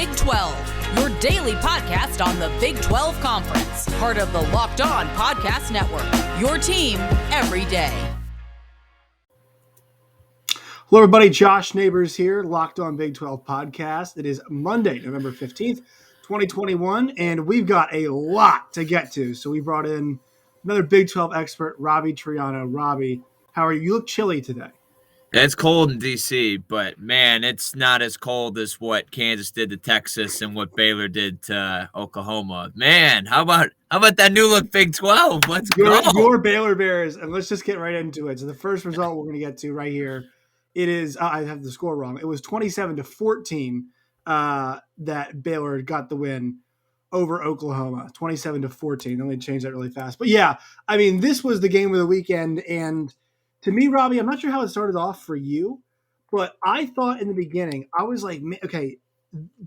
Big 12, your daily podcast on the Big 12 Conference, part of the Locked On Podcast Network, your team every day. Hello, everybody. Josh Neighbors here, Locked On Big 12 Podcast. It is Monday, November 15th, 2021, and we've got a lot to get to. So we brought in another Big 12 expert, Robbie Triano. Robbie, how are you? You look chilly today. It's cold in D.C., but, man, it's not as cold as what Kansas did to Texas and what Baylor did to Oklahoma. Man, how about that new look Big 12? Let's go. Your Baylor Bears, and let's just get right into it. So the first result we're going to get to right here, it is I have the score wrong. It was 27-14 that Baylor got the win over Oklahoma, 27-14. Let me change that really fast. But, yeah, I mean, this was the game of the weekend, and to me, Robbie, I'm not sure how it started off for you, but I thought in the beginning, I was like, okay,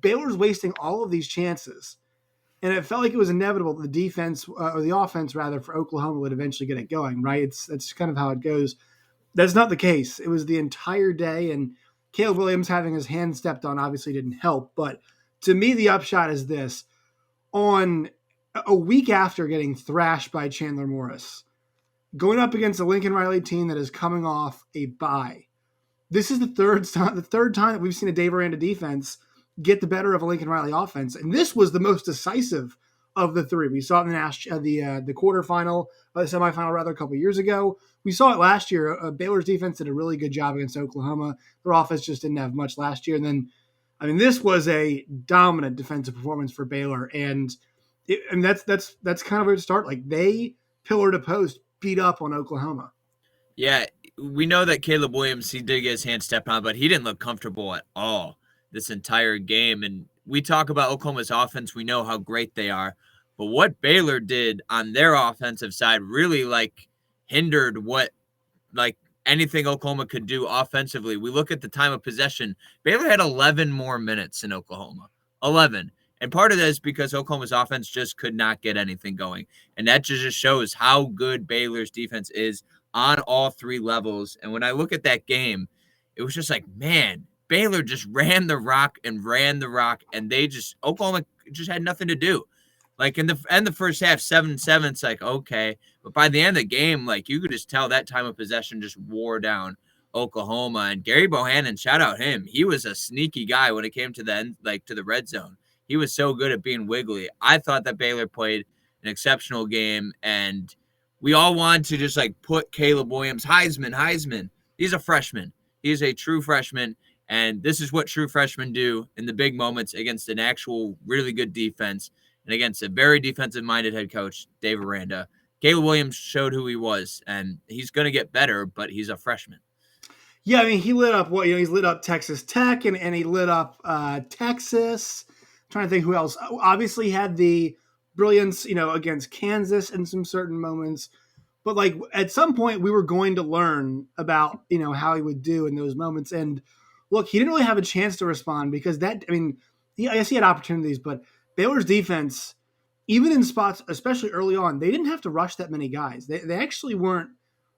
Baylor's wasting all of these chances. And it felt like it was inevitable that the defense, or the offense rather, for Oklahoma would eventually get it going, right? That's kind of how it goes. That's not the case. It was the entire day, and Caleb Williams having his hand stepped on obviously didn't help. But to me, the upshot is this. On a week after getting thrashed by Chandler Morris, going up against a Lincoln Riley team that is coming off a bye. This is the third time that we've seen a Dave Aranda defense get the better of a Lincoln Riley offense, and this was the most decisive of the three. We saw it in the quarterfinal, the semifinal rather, a couple years ago. We saw it last year. Baylor's defense did a really good job against Oklahoma. Their offense just didn't have much last year. And then, I mean, this was a dominant defensive performance for Baylor, and that's kind of where to start. Like, they pillar to post beat up on Oklahoma. Yeah, we know that Caleb Williams, he did get his hand stepped on, but he didn't look comfortable at all this entire game. And we talk about Oklahoma's offense. We know how great they are. But what Baylor did on their offensive side really, hindered what, anything Oklahoma could do offensively. We look at the time of possession. Baylor had 11 more minutes in Oklahoma. 11. And part of that is because Oklahoma's offense just could not get anything going. And that just shows how good Baylor's defense is on all three levels. And when I look at that game, it was just like, man, Baylor just ran the rock, and Oklahoma just had nothing to do. Like in the first half, 7-7, it's like, okay. But by the end of the game, you could just tell that time of possession just wore down Oklahoma. And Gary Bohannon, shout out him. He was a sneaky guy when it came to the end, to the red zone. He was so good at being wiggly. I thought that Baylor played an exceptional game, and we all wanted to just put Caleb Williams, Heisman. He's a freshman. He's a true freshman, and this is what true freshmen do in the big moments against an actual really good defense and against a very defensive-minded head coach, Dave Aranda. Caleb Williams showed who he was, and he's going to get better, but he's a freshman. Yeah, I mean, he lit up he's lit up Texas Tech, and he lit up Texas. Trying to think who else. Obviously had the brilliance, against Kansas in some certain moments. But at some point we were going to learn about, how he would do in those moments. And look, he didn't really have a chance to respond because I guess he had opportunities, but Baylor's defense, even in spots, especially early on, they didn't have to rush that many guys. They actually weren't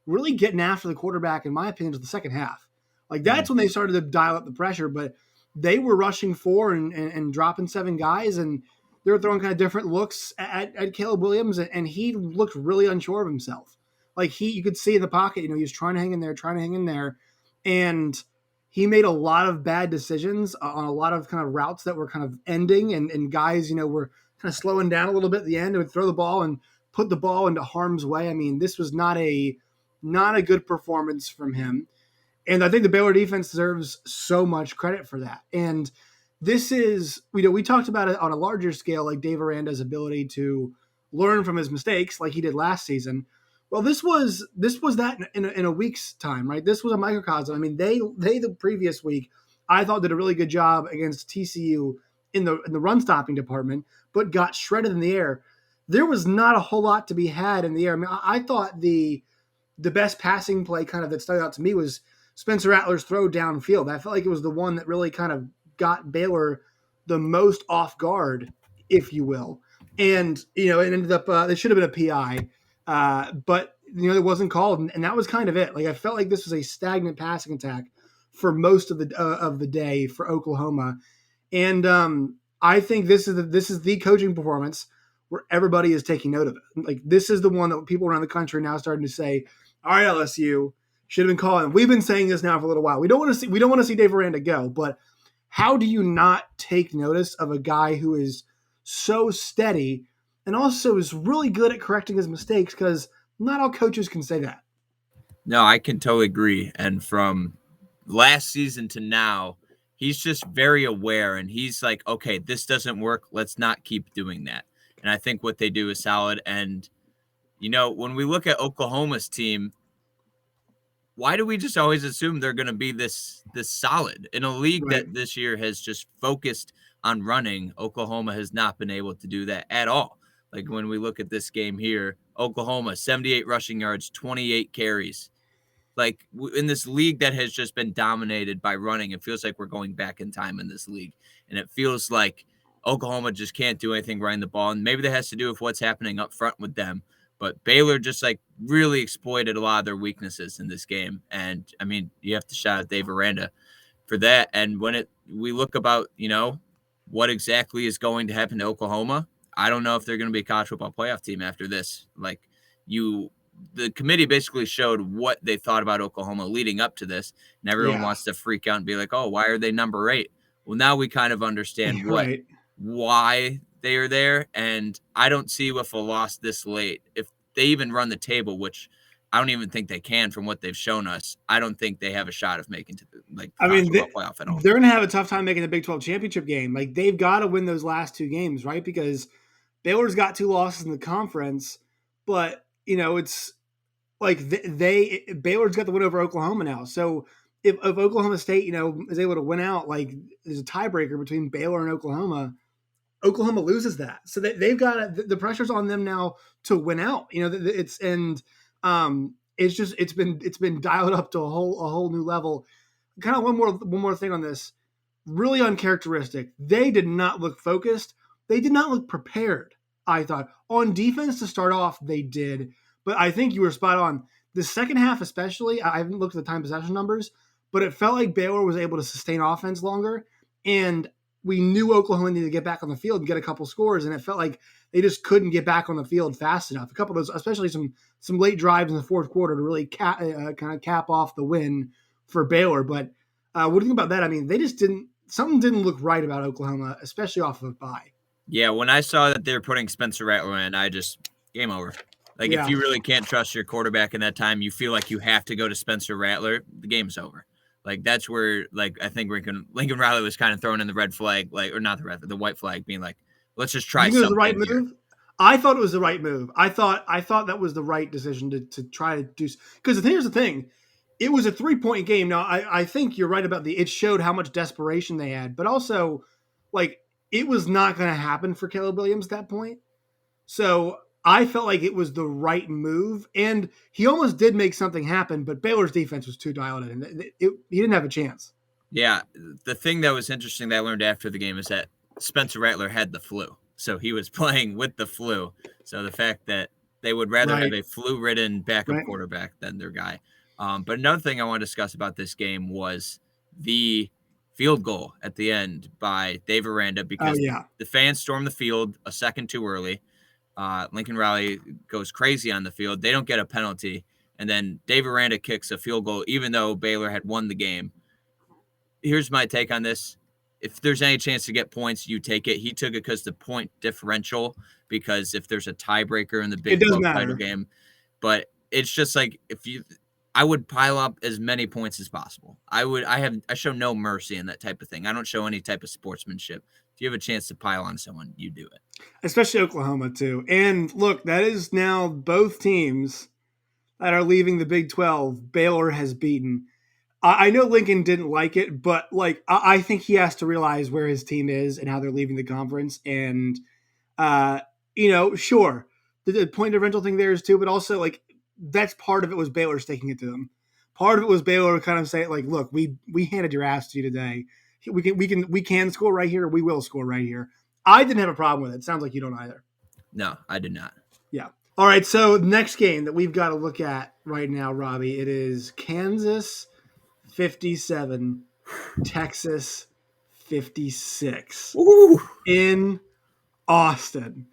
really getting after the quarterback, in my opinion, until the second half. That's when they started to dial up the pressure, but they were rushing 4 and dropping 7 guys, and they were throwing kind of different looks at Caleb Williams, and he looked really unsure of himself. You could see in the pocket, he was trying to hang in there, and he made a lot of bad decisions on a lot of kind of routes that were kind of ending, and guys, were kind of slowing down a little bit at the end and would throw the ball and put the ball into harm's way. I mean, this was not a good performance from him. And I think the Baylor defense deserves so much credit for that. And this is, we talked about it on a larger scale, like Dave Aranda's ability to learn from his mistakes like he did last season. Well, this was that in a week's time, right? This was a microcosm. I mean, they the previous week, I thought did a really good job against TCU in the run stopping department, but got shredded in the air. There was not a whole lot to be had in the air. I mean, I thought the best passing play kind of that stuck out to me was Spencer Rattler's throw downfield. I felt like it was the one that really kind of got Baylor the most off guard, if you will. And, it ended up, there should have been a PI, but, it wasn't called. And that was kind of it. I felt like this was a stagnant passing attack for most of the day for Oklahoma. And I think this is the coaching performance where everybody is taking note of it. Like this is the one that people around the country are now starting to say, all right, LSU should have been calling. We've been saying this now for a little while. We don't want to see Dave Aranda go, but how do you not take notice of a guy who is so steady and also is really good at correcting his mistakes? Because not all coaches can say that. No, I can totally agree. And from last season to now, he's just very aware, and he's like, okay, this doesn't work. Let's not keep doing that. And I think what they do is solid. And, when we look at Oklahoma's team, why do we just always assume they're going to be this solid in a league Right. that this year has just focused on running? Oklahoma has not been able to do that at all. Like when we look at this game here, Oklahoma 78 rushing yards, 28 carries. Like in this league that has just been dominated by running, it feels like we're going back in time in this league, and it feels like Oklahoma just can't do anything running the ball, and maybe that has to do with what's happening up front with them. But Baylor just like really exploited a lot of their weaknesses in this game. And I mean, you have to shout out Dave Aranda for that. And when we look about, what exactly is going to happen to Oklahoma, I don't know if they're going to be a college football playoff team after this. Like the committee basically showed what they thought about Oklahoma leading up to this. And everyone wants to freak out and be like, oh, why are they number 8? Well, now we kind of understand why they are there, and I don't see with a loss this late, if they even run the table, which I don't even think they can from what they've shown us, I don't think they have a shot of making to the playoff at all. They're going to have a tough time making the Big 12 championship game. Like they've got to win those last 2 games, right? Because Baylor's got 2 losses in the conference, but it's like Baylor's got the win over Oklahoma now. So if Oklahoma State, is able to win out, like there's a tiebreaker between Baylor and Oklahoma loses that. So they've got the pressure's on them now to win out. It's been dialed up to a whole new level. Kind of one more thing on this. Really uncharacteristic. They did not look focused. They did not look prepared. I thought on defense to start off they did, but I think you were spot on. The second half, especially, I haven't looked at the time possession numbers, but it felt like Baylor was able to sustain offense longer, and we knew Oklahoma needed to get back on the field and get a couple scores, and it felt like they just couldn't get back on the field fast enough. A couple of those, especially some late drives in the fourth quarter to really kind of cap off the win for Baylor. But what do you think about that? I mean, something didn't look right about Oklahoma, especially off of a bye. Yeah, when I saw that they were putting Spencer Rattler in, I just game over. Like if you really can't trust your quarterback in that time, you feel like you have to go to Spencer Rattler, the game's over. Like that's where, like, I think Lincoln Riley was kind of throwing in the red flag, or not the white flag, being like, let's just try something. It was the right move. I thought it was the right move. I thought that was the right decision to try to do. Because here's the thing, it was a 3-point game. Now I think you're right about it showed how much desperation they had, but also like it was not going to happen for Caleb Williams at that point. So I felt like it was the right move, and he almost did make something happen, but Baylor's defense was too dialed in. He didn't have a chance. Yeah, the thing that was interesting that I learned after the game is that Spencer Rattler had the flu, so he was playing with the flu. So the fact that they would rather have a flu-ridden backup quarterback than their guy. But another thing I want to discuss about this game was the field goal at the end by Dave Aranda, because the fans stormed the field a second too early. Lincoln Riley goes crazy on the field. They don't get a penalty. And then Dave Aranda kicks a field goal, even though Baylor had won the game. Here's my take on this. If there's any chance to get points, you take it. He took it because the point differential, because if there's a tiebreaker in the Big 12 title game, but it's just like, I would pile up as many points as possible. I show no mercy in that type of thing. I don't show any type of sportsmanship. If you have a chance to pile on someone, you do it. Especially Oklahoma, too. And look, that is now both teams that are leaving the Big 12, Baylor has beaten. I know Lincoln didn't like it, but like I think he has to realize where his team is and how they're leaving the conference. And, sure, the point differential thing there is too, but also like that's part of it was Baylor sticking it to them. Part of it was Baylor kind of saying like, look, we handed your ass to you today. We can score right here. We will score right here. I didn't have a problem with it. Sounds like you don't either. No, I did not. Yeah. All right. So next game that we've got to look at right now, Robbie, it is Kansas 57, Texas 56 Ooh. in Austin.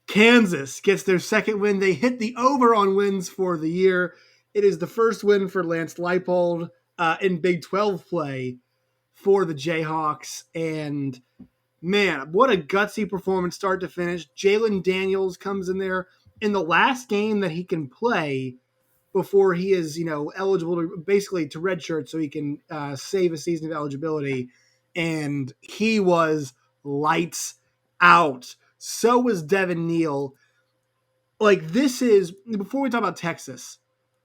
Kansas gets their second win. They hit the over on wins for the year. It is the first win for Lance Leipold in Big 12 play for the Jayhawks. And man, what a gutsy performance start to finish. Jalen Daniels comes in there in the last game that he can play before he is, eligible to basically to redshirt so he can save a season of eligibility. And he was lights out. So was Devin Neal. Like, this is, before we talk about Texas,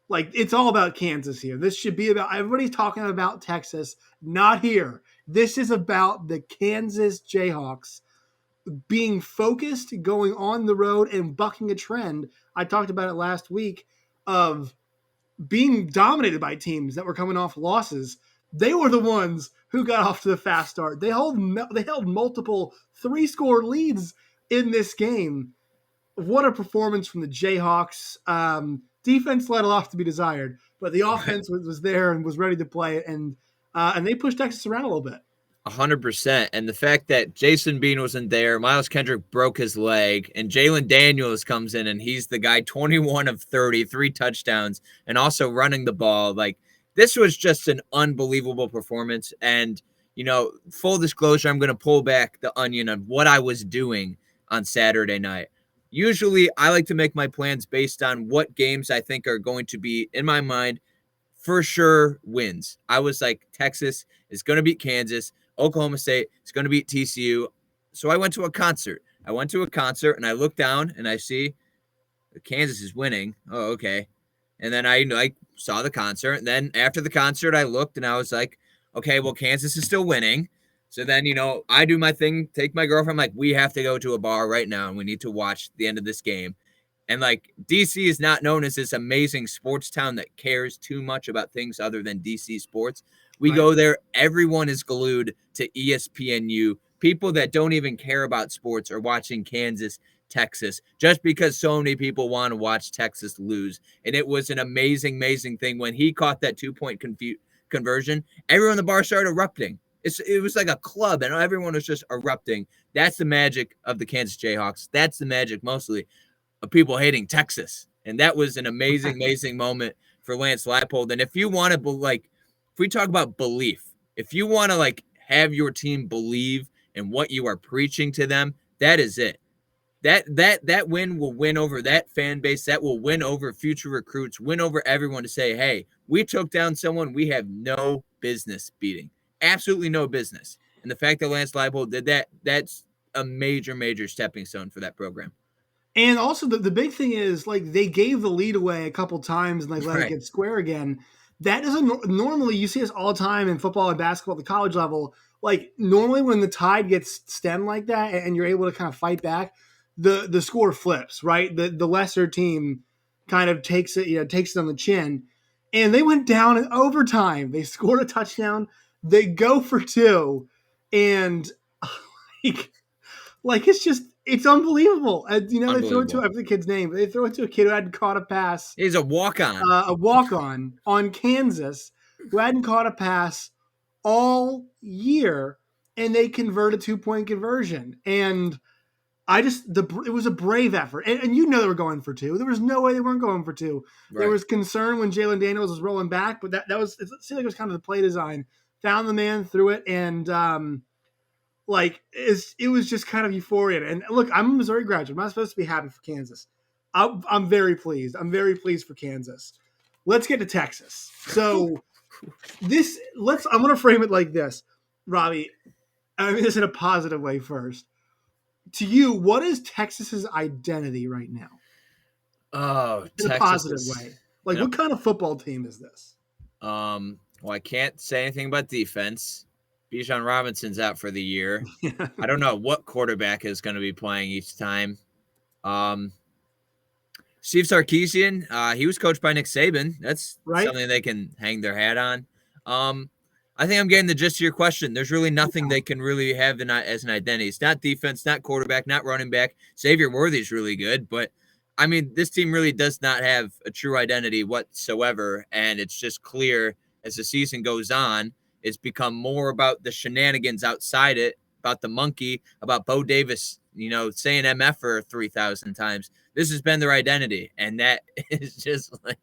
like, it's all about Kansas here. This should be about, everybody's talking about Texas, not here. This is about the Kansas Jayhawks being focused, going on the road, and bucking a trend. I talked about it last week of being dominated by teams that were coming off losses. They were the ones who got off to the fast start. They held multiple 3-score leads in this game. What a performance from the Jayhawks. Defense led a lot to be desired, but the offense was there and was ready to play, and they pushed Texas around a little bit. 100%. And the fact that Jason Bean wasn't there, Miles Kendrick broke his leg, and Jalen Daniels comes in, and he's the guy 21 of 30, 3 touchdowns, and also running the ball. Like, this was just an unbelievable performance. And, full disclosure, I'm going to pull back the onion on what I was doing on Saturday night. Usually, I like to make my plans based on what games I think are going to be, in my mind, for sure wins. I was like, Texas is going to beat Kansas. Oklahoma State is going to beat TCU. So I went to a concert. And I look down and I see Kansas is winning. Oh, okay. And then I saw the concert. And then after the concert, I looked and I was like, okay, well, Kansas is still winning. So then, I do my thing, take my girlfriend, I'm like, we have to go to a bar right now and we need to watch the end of this game. And like, DC is not known as this amazing sports town that cares too much about things other than DC sports. We go there, everyone is glued to ESPNU. People that don't even care about sports are watching Kansas, Texas, just because so many people want to watch Texas lose. And it was an amazing, amazing thing. When he caught that 2-point conversion, everyone in the bar started erupting. It was like a club, and everyone was just erupting. That's the magic of the Kansas Jayhawks. That's the magic mostly of people hating Texas. And that was an amazing, amazing moment for Lance Leipold. And if you want to, if we talk about belief, if you want to, have your team believe in what you are preaching to them, that is it. That win will win over that fan base. That will win over future recruits, win over everyone to say, hey, we took down someone we have no business beating. Absolutely no business. And the fact that Lance Leipold did that, that's a major, major stepping stone for that program. And also the big thing is, they gave the lead away a couple times and let it get square again. That doesn't normally, you see this all the time in football and basketball at the college level. Normally when the tide gets stemmed like that and you're able to kind of fight back, the score flips, right? The lesser team kind of takes it on the chin. And they went down in overtime. They scored a touchdown. They go for 2, and it's unbelievable. And, they throw it to, I forget the kid's name, but they throw it to a kid who hadn't caught a pass. He's a walk-on. A walk-on on Kansas who hadn't caught a pass all year, and they convert a 2-point conversion. And it was a brave effort. And they were going for 2. There was no way they weren't going for 2. Right. There was concern when Jalen Daniels was rolling back, but it seemed like it was kind of the play design. Found the man, threw it, and it was just kind of euphoria. And look, I'm a Missouri graduate. I'm not supposed to be happy for Kansas. I'm very pleased. I'm very pleased for Kansas. Let's get to Texas. So I'm going to frame it like this, Robbie. I mean this in a positive way first. To you, what is Texas's identity right now? Oh, in a positive way. What kind of football team is this? Well, I can't say anything about defense. Bijan Robinson's out for the year. I don't know what quarterback is going to be playing each time. Steve Sarkisian, he was coached by Nick Saban. That's something they can hang their hat on. I think I'm getting the gist of your question. There's really nothing they can really have as an identity. It's not defense, not quarterback, not running back. Xavier Worthy's really good, but I mean, this team really does not have a true identity whatsoever, and it's just clear as the season goes on, It's become more about the shenanigans outside it, about the monkey, about Bo Davis, saying MF 3,000 times. This has been their identity. And that is just like,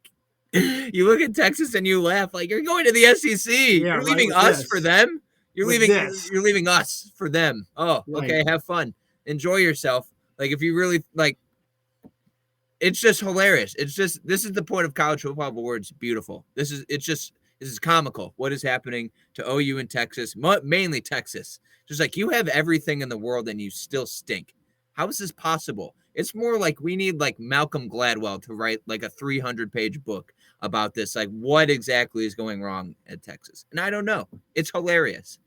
you look at Texas and you laugh like you're going to the SEC. Yeah, you're right, leaving with us this. for them. You're With leaving this. you're leaving us for them. Oh, Right. okay, have fun. Enjoy yourself. Like if you really like, it's just hilarious. This is the point of college football where it's beautiful. This is comical. What is happening to OU and Texas, mainly Texas? Just like you have everything in the world and you still stink. How is this possible? It's more like we need like Malcolm Gladwell to write like a 300-page book about this. Like what exactly is going wrong at Texas? And I don't know. It's hilarious.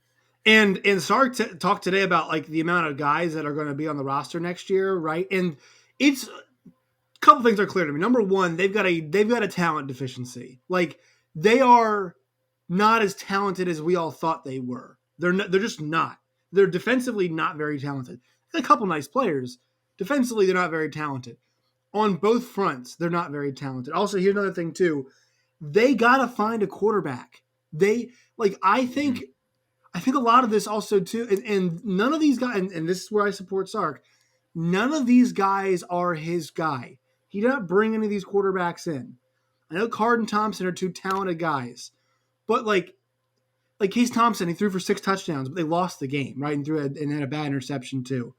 And Sark talked today about like the amount of guys that are going to be on the roster next year, right? And it's a couple things are clear to me. Number one, they've got a talent deficiency. Like they are not as talented as we all thought they were. They're just not. They're defensively not very talented. A couple nice players. Defensively, they're not very talented. On both fronts, they're not very talented. Also, here's another thing too. They got to find a quarterback. I think a lot of this also too, and none of these guys, and this is where I support Sark, none of these guys are his guy. He did not bring any of these quarterbacks in. I know Card and Thompson are two talented guys, but like Case Thompson, he threw for 6 touchdowns, but they lost the game, right? And had a bad interception too.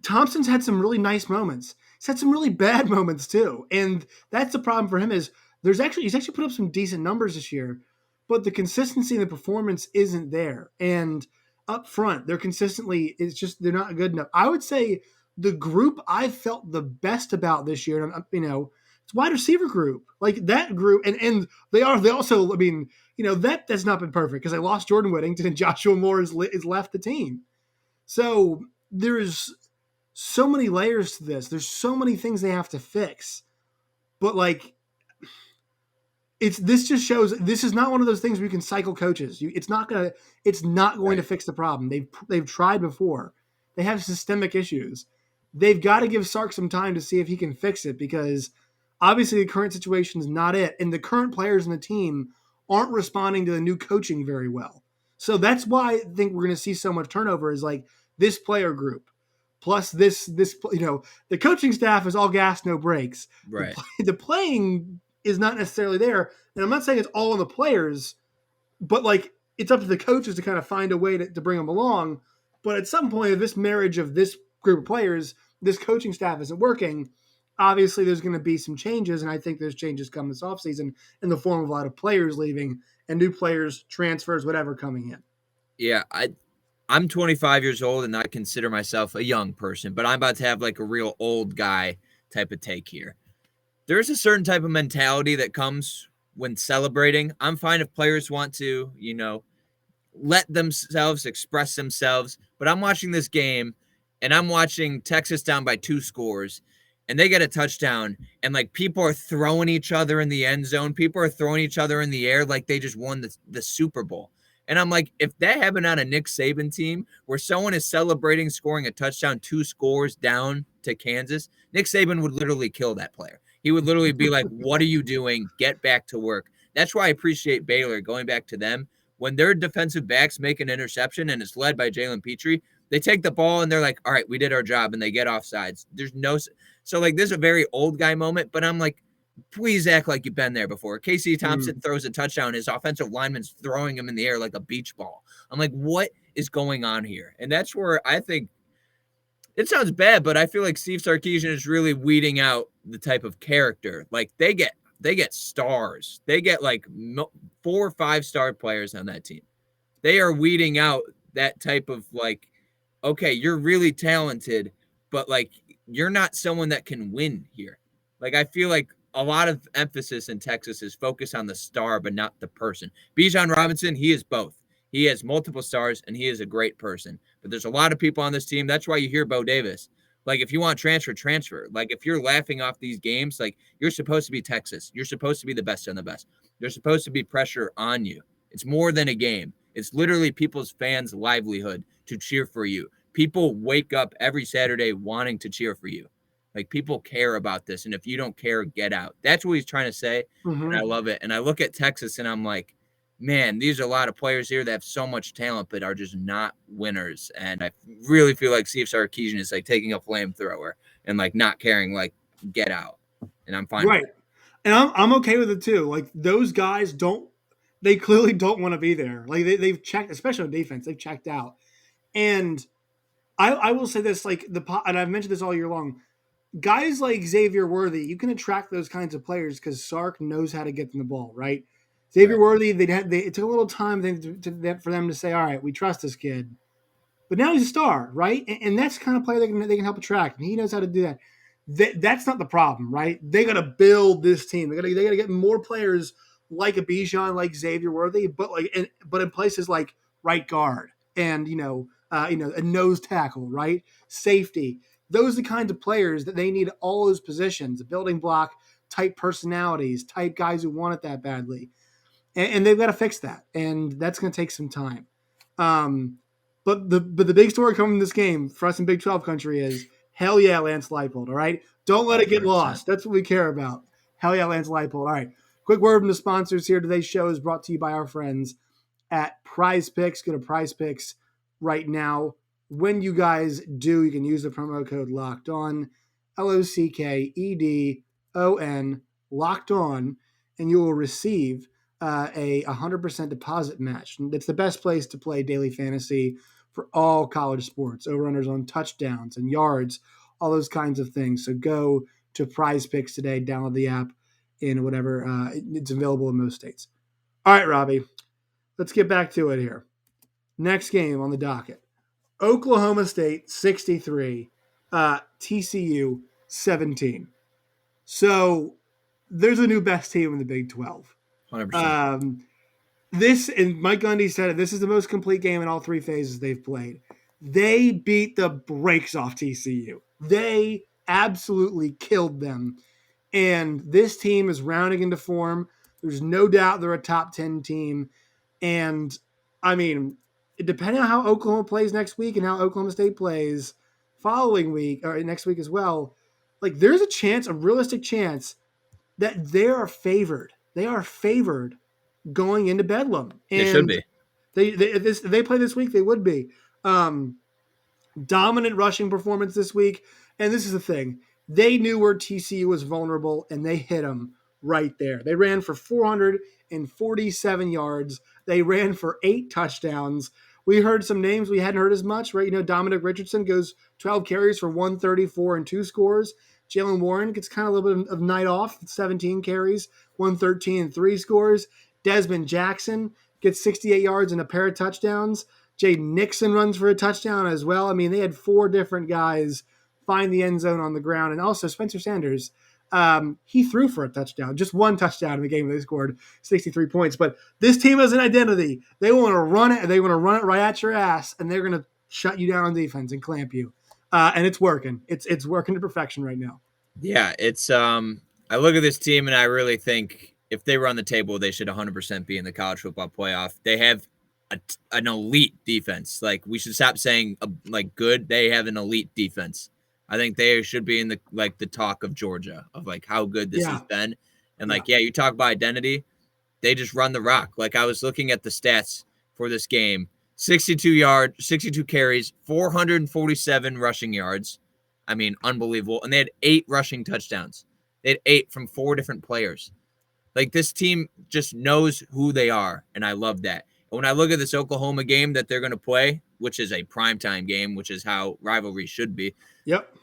Thompson's had some really nice moments. He's had some really bad moments too, and that's the problem for him. Is he's actually put up some decent numbers this year, but the consistency in the performance isn't there. And up front, they're not good enough. I would say the group I felt the best about this year, it's wide receiver group. Like that group, and they also, that's not been perfect because they lost Jordan Whittington and Joshua Moore is left the team. So there's so many layers to this. There's so many things they have to fix. But this just shows this is not one of those things where you can cycle coaches. It's not going to fix the problem. They've tried before. They have systemic issues. They've got to give Sark some time to see if he can fix it because obviously the current situation is not it. And the current players in the team aren't responding to the new coaching very well. So that's why I think we're going to see so much turnover is like this player group plus this, the coaching staff is all gas, no brakes. Right. The playing is not necessarily there. And I'm not saying it's all on the players, but it's up to the coaches to kind of find a way to bring them along. But at some point, if this marriage of this group of players, this coaching staff isn't working, obviously there's going to be some changes. And I think those changes come this offseason in the form of a lot of players leaving and new players, transfers, whatever coming in. Yeah, I'm 25 years old and I consider myself a young person, but I'm about to have like a real old guy type of take here. There's a certain type of mentality that comes when celebrating. I'm fine if players want to, let themselves express themselves, but I'm watching this game and I'm watching Texas down by 2 scores and they get a touchdown and people are throwing each other in the end zone. People are throwing each other in the air like they just won the Super Bowl. And I'm like, if that happened on a Nick Saban team where someone is celebrating scoring a touchdown 2 scores down to Kansas, Nick Saban would literally kill that player. He would literally be like, what are you doing? Get back to work. That's why I appreciate Baylor, going back to them. When their defensive backs make an interception and it's led by Jalen Petrie, they take the ball and they're like, all right, we did our job, and they get offsides. So this is a very old guy moment, but I'm like, please act like you've been there before. Casey Thompson throws a touchdown. His offensive lineman's throwing him in the air like a beach ball. I'm like, what is going on here? And that's where I think it sounds bad, but I feel like Steve Sarkisian is really weeding out the type of character. Like they get stars. They get 4 or 5-star players on that team. They are weeding out that type of okay, you're really talented, but you're not someone that can win here. I feel like a lot of emphasis in Texas is focused on the star, but not the person. Bijan Robinson, he is both. He has multiple stars, and he is a great person. But there's a lot of people on this team. That's why you hear Bo Davis. If you want transfer. If you're laughing off these games, you're supposed to be Texas. You're supposed to be the best of the best. There's supposed to be pressure on you. It's more than a game. It's literally people's fans' livelihood to cheer for you. People wake up every Saturday wanting to cheer for you. Like, people care about this, and if you don't care, get out. That's what he's trying to say, and I love it. And I look at Texas, and I'm like, man, these are a lot of players here that have so much talent but are just not winners. And I really feel like Steve Sarkisian is like taking a flamethrower and like not caring, like, get out. And I'm fine. Right. And I'm okay with it too. Like those guys they clearly don't want to be there. Like they've checked, especially on defense, they've checked out. And I will say this, like and I've mentioned this all year long. Guys like Xavier Worthy, you can attract those kinds of players because Sark knows how to get them the ball, right? Xavier Worthy, it took a little time for them to say, all right, we trust this kid. But now he's a star, right? And that's the kind of player they can help attract. And he knows how to do that. That's not the problem, right? They got to build this team. They got to get more players like a Bijan, like Xavier Worthy, but in places like right guard and a nose tackle, right? Safety. Those are the kinds of players that they need at all those positions, building block type personalities, type guys who want it that badly. And they've got to fix that. And that's going to take some time. But the big story coming in this game for us in Big 12 country is hell yeah, Lance Leipold. All right. Don't let it get 100%. lost. That's what we care about. Hell yeah, Lance Leipold. All right. Quick word from the sponsors here. Today's show is brought to you by our friends at Prize Picks. Go to Prize Picks right now. When you guys do, you can use the promo code Locked On, LOCKEDON, Locked On, and you will receive a 100% deposit match. It's the best place to play daily fantasy for all college sports, over-unders on touchdowns and yards, all those kinds of things. So go to Prize Picks today, download the app in whatever, it's available in most states. All right, Robbie, let's get back to it here. Next game on the docket, Oklahoma State 63, TCU 17. So there's a new best team in the Big 12. 100%. This, and Mike Gundy said it, this is the most complete game in all three phases they've played. They beat the brakes off TCU. They absolutely killed them. And this team is rounding into form. There's no doubt they're a top 10 team. And, I mean, depending on how Oklahoma plays next week and how Oklahoma State plays following week, or next week as well, like there's a realistic chance that they are favored. They are favored going into Bedlam. And They should be. If they play this week, they would be. Dominant rushing performance this week. And this is the thing. They knew where TCU was vulnerable, and they hit them right there. They ran for 447 yards. They ran for 8 touchdowns. We heard some names we hadn't heard as much, right? Dominic Richardson goes 12 carries for 134 and 2 scores. Jalen Warren gets kind of a little bit of night off, 17 carries, 113 and 3 scores. Desmond Jackson gets 68 yards and a pair of touchdowns. Jay Nixon runs for a touchdown as well. I mean, they had 4 different guys find the end zone on the ground. And also Spencer Sanders, he threw for a touchdown, just 1 touchdown in the game. They scored 63 points. But this team has an identity. They want to run it. They want to run it right at your ass, and they're going to shut you down on defense and clamp you. And it's working. It's working to perfection right now. Yeah, it's I look at this team and I really think if they were on the table, they should 100% be in the college football playoff. They have an elite defense. Like, we should stop saying like good. They have an elite defense. I think they should be in the talk of Georgia of like how good this has been. And you talk about identity. They just run the rock. Like, I was looking at the stats for this game. 62 carries, 447 rushing yards. I mean, unbelievable. And they had 8 rushing touchdowns. They had 8 from 4 different players. Like, this team just knows who they are, and I love that. And when I look at this Oklahoma game that they're going to play, which is a primetime game, which is how rivalry should be. Yep.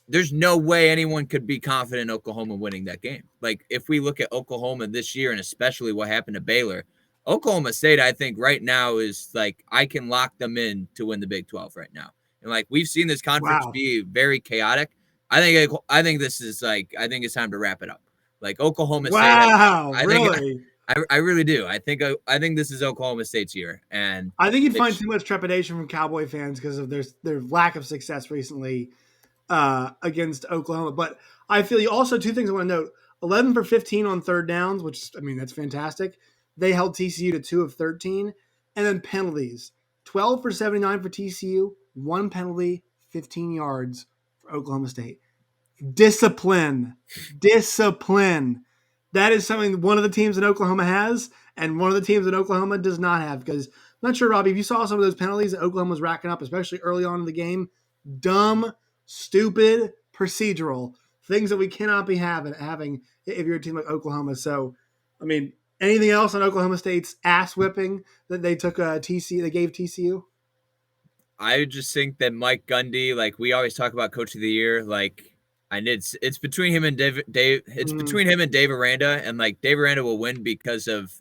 There's no way anyone could be confident in Oklahoma winning that game. Like, if we look at Oklahoma this year, and especially what happened to Baylor, Oklahoma State, I think right now is like, I can lock them in to win the Big 12 right now. And like, we've seen this conference be very chaotic. I think this is I think it's time to wrap it up. Like, Oklahoma State. Wow, really? I really do. I think this is Oklahoma State's year, and I think you'd find too much trepidation from Cowboy fans because of their lack of success recently against Oklahoma. But I feel you also 2 things I want to note: 11 for 15 on third downs, which, I mean, that's fantastic. They held TCU to 2 of 13, and then penalties: 12 for 79 for TCU, 1 penalty, 15 yards for Oklahoma State. Discipline. That is something one of the teams in Oklahoma has, and one of the teams in Oklahoma does not have. Because I'm not sure, Robbie, if you saw some of those penalties that Oklahoma was racking up, especially early on in the game, dumb, stupid, procedural things that we cannot be having if you're a team like Oklahoma. So, I mean, anything else on Oklahoma State's ass whipping that they took TCU? They gave TCU. I just think that Mike Gundy, like we always talk about Coach of the Year, like, and it's between him and Dave. It's between him and Dave Aranda, and like Dave Aranda will win because of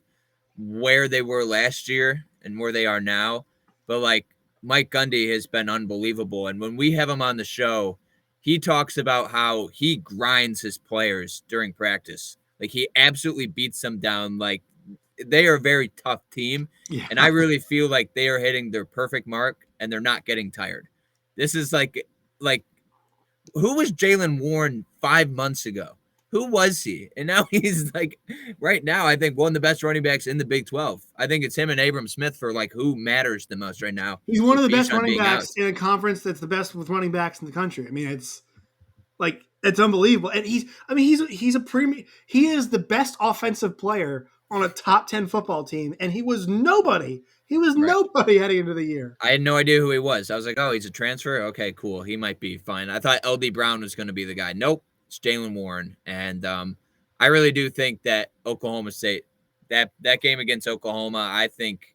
where they were last year and where they are now. But like Mike Gundy has been unbelievable, and when we have him on the show, he talks about how he grinds his players during practice. Like he absolutely beats them down. Like they are a very tough team. Yeah. And I really feel like they are hitting their perfect mark and they're not getting tired. This is like who was Jaylen Warren 5 months ago? Who was he? And now he's like, right now, I think one of the best running backs in the Big 12. I think it's him and Abram Smith for like who matters the most right now. He's one of the best running backs in a conference that's the best with running backs in the country. I mean, it's unbelievable. And he is the best offensive player on a top 10 football team. And he was nobody. Nobody heading into the year. I had no idea who he was. I was like, oh, he's a transfer. Okay, cool. He might be fine. I thought LD Brown was going to be the guy. Nope. It's Jaylen Warren. And I really do think that Oklahoma State, that game against Oklahoma, I think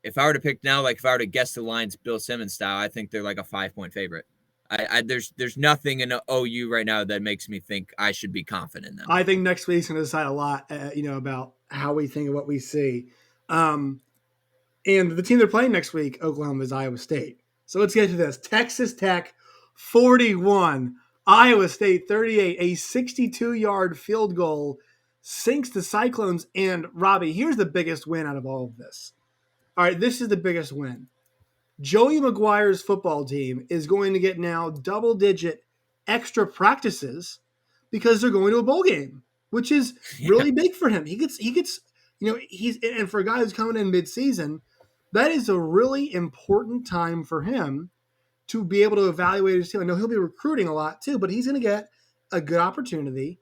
if I were to pick now, like if I were to guess the lines Bill Simmons style, I think they're like a 5-point favorite. There's nothing in OU right now that makes me think I should be confident in them. I think next week's going to decide a lot, about how we think of what we see. And the team they're playing next week, Oklahoma, is Iowa State. So let's get to this. Texas Tech 41, Iowa State 38, a 62-yard field goal sinks the Cyclones. And Robbie, here's the biggest win out of all of this. All right, this is the biggest win. Joey McGuire's football team is going to get now double-digit extra practices because they're going to a bowl game, which is really big for him. He gets, and for a guy who's coming in mid-season, that is a really important time for him to be able to evaluate his team. I know he'll be recruiting a lot too, but he's going to get a good opportunity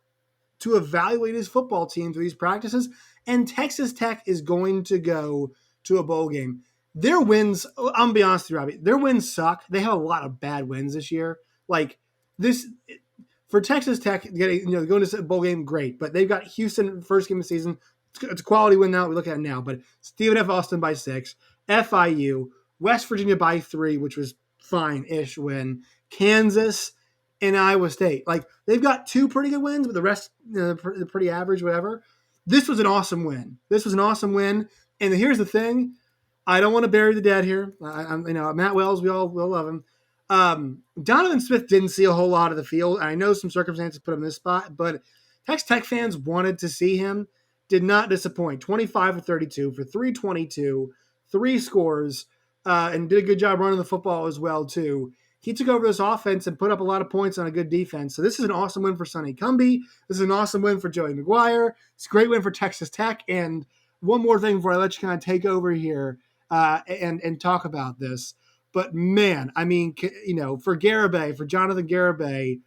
to evaluate his football team through these practices. And Texas Tech is going to go to a bowl game. Their wins, I'm going to be honest with you, Robbie, their wins suck. They have a lot of bad wins this year. Like this, for Texas Tech, going to a bowl game, great. But they've got Houston first game of the season. It's a quality win now. We look at it now. But Stephen F. Austin by 6, FIU, West Virginia by 3, which was fine-ish win, Kansas, and Iowa State. Like they've got 2 pretty good wins, but the rest pretty average, whatever. This was an awesome win. And here's the thing. I don't want to bury the dead here. Matt Wells, we'll love him. Donovan Smith didn't see a whole lot of the field. I know some circumstances put him in this spot, but Texas Tech fans wanted to see him. Did not disappoint. 25 of 32 for 322, 3 scores, and did a good job running the football as well, too. He took over this offense and put up a lot of points on a good defense. So this is an awesome win for Sonny Cumbie. This is an awesome win for Joey McGuire. It's a great win for Texas Tech. And one more thing before I let you kind of take over here and talk about this. But, man, I mean, for Garibay, for Jonathan Garibay,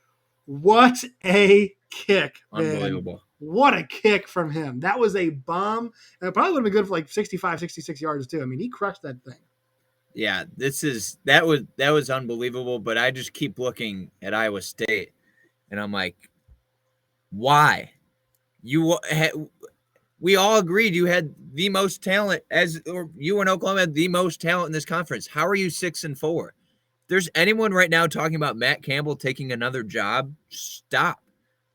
what a kick, man. Unbelievable. What a kick from him. That was a bomb. And it probably would have been good for like 65, 66 yards, too. I mean, he crushed that thing. Yeah, that was unbelievable, but I just keep looking at Iowa State, and I'm like, why? We all agreed you had the most talent, or you and Oklahoma had the most talent in this conference. How are you 6-4? If there's anyone right now talking about Matt Campbell taking another job, stop.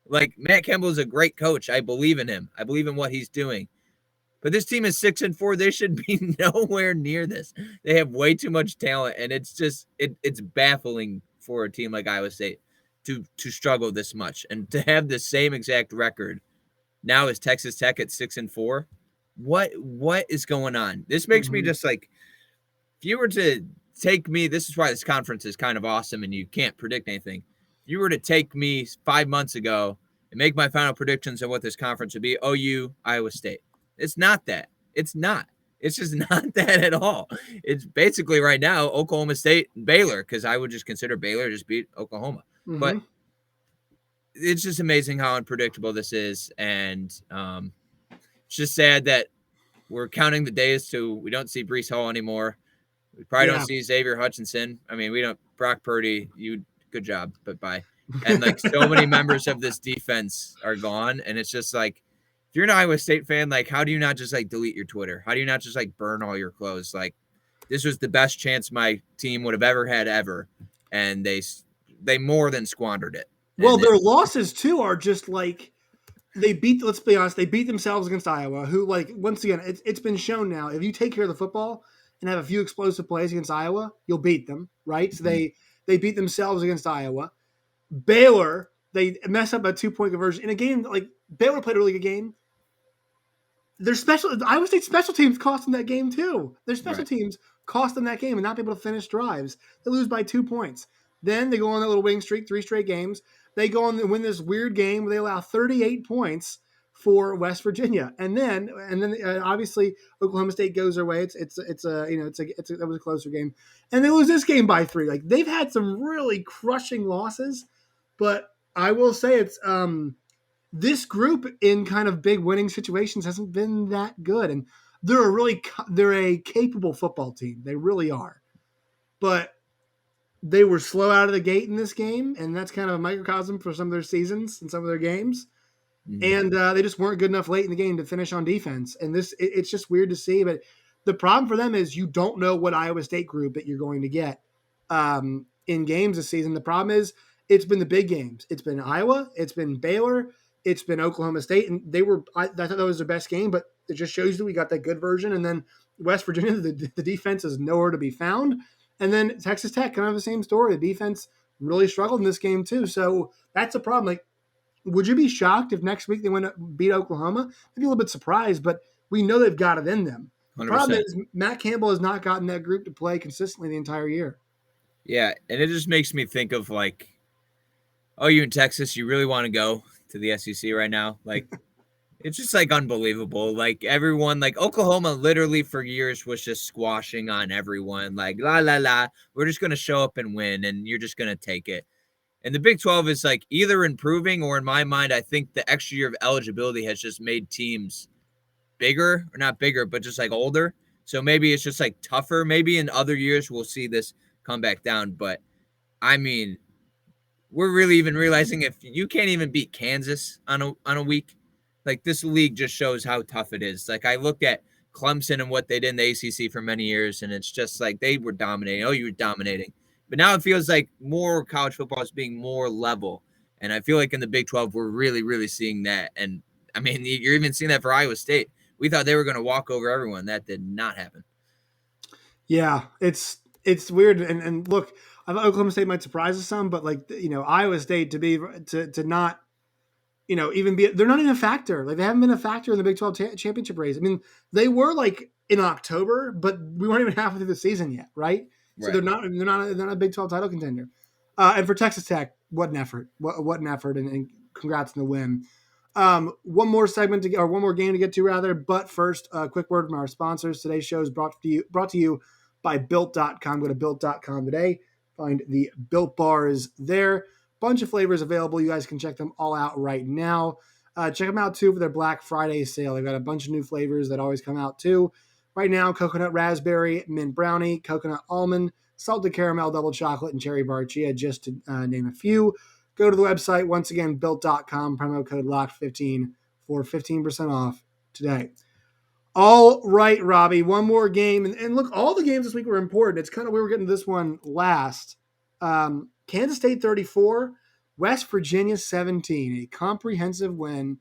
Like, Matt Campbell is a great coach. I believe in him. I believe in what he's doing. But this team is 6-4. They should be nowhere near this. They have way too much talent, and it's just it's baffling for a team like Iowa State to struggle this much and to have the same exact record. Now is Texas Tech at 6-4. What is going on? This makes me just like, if you were to take me, this is why this conference is kind of awesome and you can't predict anything. If you were to take me 5 months ago and make my final predictions of what this conference would be, OU, Iowa State. It's not that. It's not. It's just not that at all. It's basically right now Oklahoma State and Baylor, because I would just consider Baylor just beat Oklahoma. But it's just amazing how unpredictable this is. And it's just sad that we're counting the days till we don't see Breece Hall anymore. We probably don't see Xavier Hutchinson. I mean, we don't. Brock Purdy, good job, but bye. And like so many members of this defense are gone, and it's just like, if you're an Iowa State fan, like, how do you not just like delete your Twitter? How do you not just like burn all your clothes? Like, this was the best chance my team would have ever had ever, and they more than squandered it. Well, their losses too are just like let's be honest, they beat themselves against Iowa, who, like, once again, it's been shown now, if you take care of the football and have a few explosive plays against Iowa, you'll beat them, right? So they beat themselves against Iowa. Baylor, they mess up a 2-point conversion in a game. Like, Baylor played a really good game. Iowa State special teams cost them that game too. Their special teams cost them that game and not be able to finish drives. They lose by 2 points. Then they go on that little winning streak, 3 straight games. They go on and win this weird game where they allow 38 points for West Virginia, and then obviously Oklahoma State goes their way. That was a closer game, and they lose this game by 3. Like, they've had some really crushing losses, but I will say it's this group in kind of big winning situations hasn't been that good, and they're a capable football team. They really are, but they were slow out of the gate in this game, and that's kind of a microcosm for some of their seasons and some of their games. And they just weren't good enough late in the game to finish on defense. And it's just weird to see. But the problem for them is you don't know what Iowa State group that you're going to get in games this season. The problem is it's been the big games. It's been Iowa. It's been Baylor. It's been Oklahoma State. And I thought that was their best game, but it just shows that we got that good version. And then West Virginia, the defense is nowhere to be found. And then Texas Tech, kind of the same story. The defense really struggled in this game too. So that's a problem. Like, would you be shocked if next week they went to beat Oklahoma? I'd be a little bit surprised, but we know they've got it in them. The 100%. Problem is Matt Campbell has not gotten that group to play consistently the entire year. Yeah, and it just makes me think of, like, oh, you're in Texas, you really want to go to the SEC right now? Like, it's just, like, unbelievable. Like, everyone, like, Oklahoma literally for years was just squashing on everyone. Like, la, la, la, we're just going to show up and win, and you're just going to take it. And the Big 12 is, like, either improving, or in my mind, I think the extra year of eligibility has just made teams bigger, or not bigger, but just, like, older. So maybe it's just, like, tougher. Maybe in other years we'll see this come back down. But, I mean, we're really even realizing if you can't even beat Kansas on a week, like, this league just shows how tough it is. Like, I looked at Clemson and what they did in the ACC for many years, and it's just like they were dominating. Oh, you were dominating. But now it feels like more college football is being more level. And I feel like in the Big 12, we're really, really seeing that. And, I mean, you're even seeing that for Iowa State. We thought they were going to walk over everyone. That did not happen. Yeah, it's weird. And look, I thought Oklahoma State might surprise us some, but, like, Iowa State to not, even be – they're not even a factor. Like, they haven't been a factor in the Big 12 championship race. I mean, they were, like, in October, but we weren't even halfway through the season yet, right? So they're not a Big 12 title contender. And for Texas Tech, what an effort! What an effort! And congrats on the win. One more game to get to rather. But first, a quick word from our sponsors. Today's show is brought to you by Built.com. Go to Built.com today. Find the Built bars there. Bunch of flavors available. You guys can check them all out right now. Check them out too for their Black Friday sale. They've got a bunch of new flavors that always come out too. Right now, coconut raspberry, mint brownie, coconut almond, salted caramel, double chocolate, and cherry bar chia, just to name a few. Go to the website, once again, built.com, promo code LOCKED15 for 15% off today. All right, Robbie, one more game. And look, all the games this week were important. It's kind of, we were getting to this one last. Kansas State 34, West Virginia 17, a comprehensive win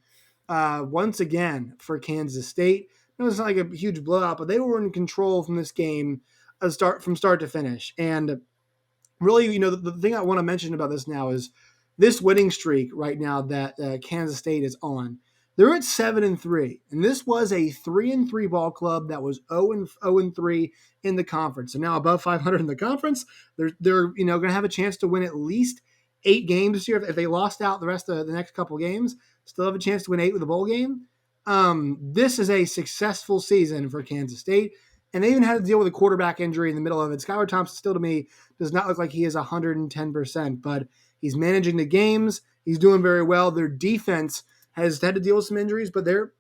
once again for Kansas State. It was not like a huge blowout, but they were in control from this game from start to finish. And really, the thing I want to mention about this now is this winning streak right now that Kansas State is on. They're at 7-3, and this was a 3-3 ball club that was 0-3 in the conference. So now above 500 in the conference, they're going to have a chance to win at least 8 games this year. If they lost out the rest of the next couple games, still have a chance to win 8 with a bowl game. This is a successful season for Kansas State, and they even had to deal with a quarterback injury in the middle of it. Skylar Thompson still, to me, does not look like he is 110%, but he's managing the games, He's doing very well. Their defense has had to deal with some injuries, but they're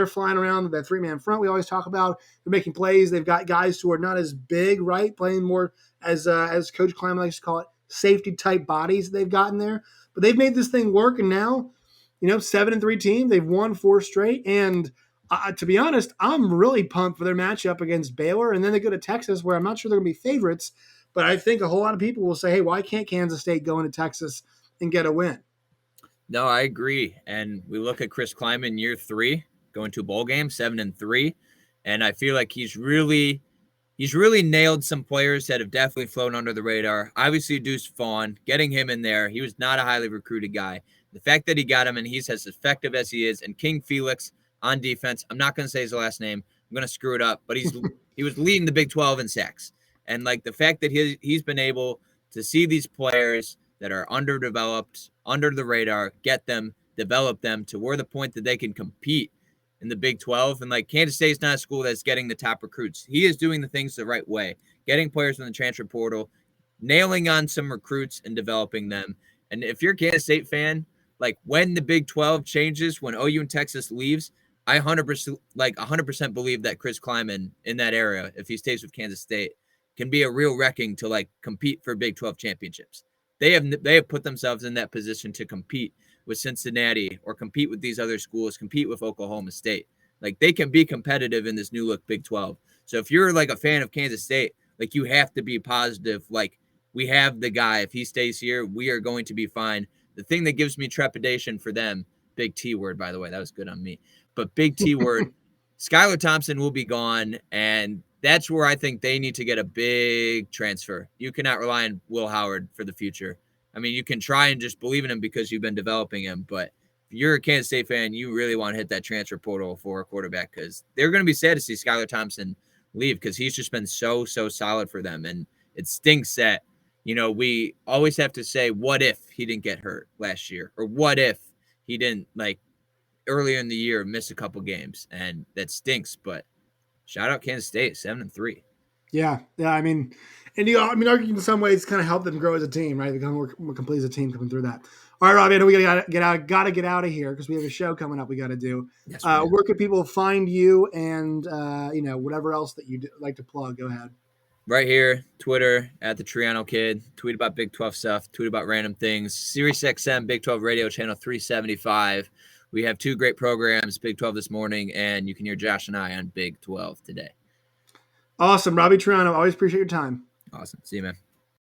flying around with that 3-man front we always talk about. They're making plays. They've got guys who are not as big, right? Playing more as Coach Kleinman likes to call it, safety type bodies they've gotten there. But they've made this thing work, and now, 7-3 team. They've won 4 straight, and to be honest, I'm really pumped for their matchup against Baylor, and then they go to Texas, where I'm not sure they're going to be favorites, but I think a whole lot of people will say, hey, why can't Kansas State go into Texas and get a win? No, I agree. And we look at Chris Kleinman year 3, going to a bowl game, 7-3. And I feel like he's really nailed some players that have definitely flown under the radar. Obviously, Deuce Vaughn, getting him in there, he was not a highly recruited guy. The fact that he got him and he's as effective as he is, and King Felix on defense, I'm not going to say his last name. I'm going to screw it up, but he was leading the Big 12 in sacks. And like the fact that he's been able to see these players that are underdeveloped, under the radar, get them, develop them to where the point that they can compete in the Big 12. And like Kansas State is not a school that's getting the top recruits. He is doing the things the right way, getting players in the transfer portal, nailing on some recruits and developing them. And if you're a Kansas State fan, like when the Big 12 changes, when OU and Texas leaves, I 100% believe that Chris Kleinman in that era, if he stays with Kansas State, can be a real wrecking to like compete for Big 12 championships. They have put themselves in that position to compete with Cincinnati or compete with these other schools, compete with Oklahoma State. Like they can be competitive in this new look Big 12. So if you're like a fan of Kansas State, like you have to be positive. Like we have the guy. If he stays here, we are going to be fine. The thing that gives me trepidation for them, big T word, by the way, that was good on me. But big T word, Skylar Thompson will be gone, and that's where I think they need to get a big transfer. You cannot rely on Will Howard for the future. I mean, you can try and just believe in him because you've been developing him, but if you're a Kansas State fan, you really want to hit that transfer portal for a quarterback because they're going to be sad to see Skylar Thompson leave because he's just been so solid for them. And it stinks that, we always have to say, what if he didn't get hurt last year? Or what if he didn't, like, earlier in the year miss a couple games? And that stinks, but shout out Kansas State, 7-3. Yeah. I mean, and arguing in some ways kind of help them grow as a team, right? Become more complete as a team coming through that. All right, Robbie, I know we gotta get out of here because we have a show coming up we got to do. Yes, where can people find you and whatever else that you like to plug? Go ahead. Right here, Twitter at the Triano Kid. Tweet about Big 12 stuff. Tweet about random things. Sirius XM Big 12 Radio Channel 375. We have 2 great programs, Big 12 this morning, and you can hear Josh and I on Big 12 today. Awesome. Robbie Triano, always appreciate your time. Awesome. See you, man.